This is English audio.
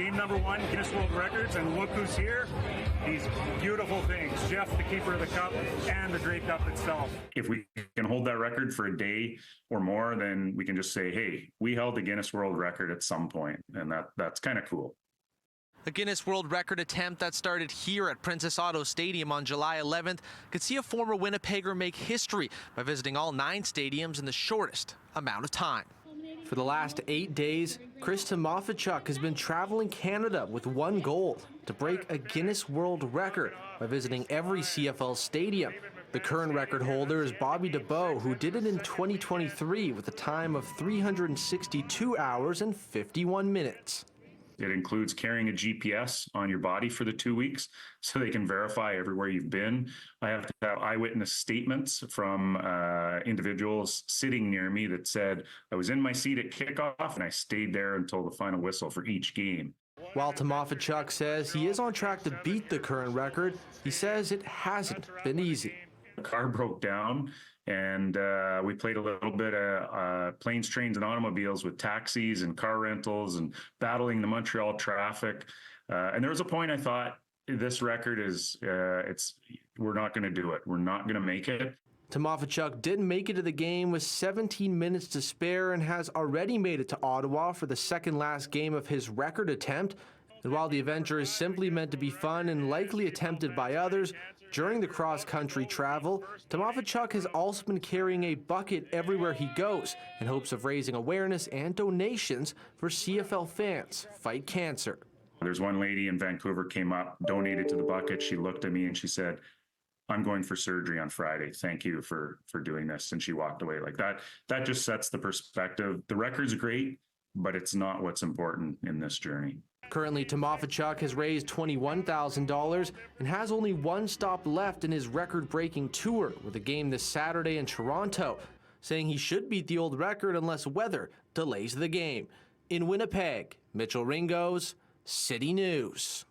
game number 1, Guinness World Records, and look who's here. These beautiful things. Jeff, the keeper of the cup, and the Grey Cup itself. If we can hold that record for a day or more, then we can just say, hey, we held the Guinness World Record at some point, and that's kind of cool. A Guinness World Record attempt that started here at Princess Auto Stadium on July 11th could see a former Winnipegger make history by visiting all 9 stadiums in the shortest amount of time. For the last 8 days, Chris Timofeychuk has been traveling Canada with one goal: to break a Guinness World Record by visiting every CFL stadium. The current record holder is Bobby DeBow, who did it in 2023 with a time of 362 hours and 51 minutes. It includes carrying a GPS on your body for the 2 weeks so they can verify everywhere you've been. I have to have eyewitness statements from individuals sitting near me that said, I was in my seat at kickoff and I stayed there until the final whistle for each game. While Timofeychuk says he is on track to beat the current record, he says it hasn't been easy. The car broke down, and we played a little bit of planes, trains, and automobiles with taxis and car rentals and battling the Montreal traffic. And there was a point I thought, this record is, we're not going to do it. We're not going to make it. Timofeychuk didn't make it to the game with 17 minutes to spare and has already made it to Ottawa for the second last game of his record attempt. And while the adventure is simply meant to be fun and likely attempted by others, during the cross-country travel, Timofeychuk has also been carrying a bucket everywhere he goes in hopes of raising awareness and donations for CFL fans fight cancer. There's one lady in Vancouver came up, donated to the bucket. She looked at me and she said, I'm going for surgery on Friday. Thank you for doing this. And she walked away. Like that. That just sets the perspective. The record's great, but it's not what's important in this journey. Currently, Timofeychuk has raised $21,000 and has only one stop left in his record-breaking tour, with a game this Saturday in Toronto, saying he should beat the old record unless weather delays the game. In Winnipeg, Mitchell Ringos, City News.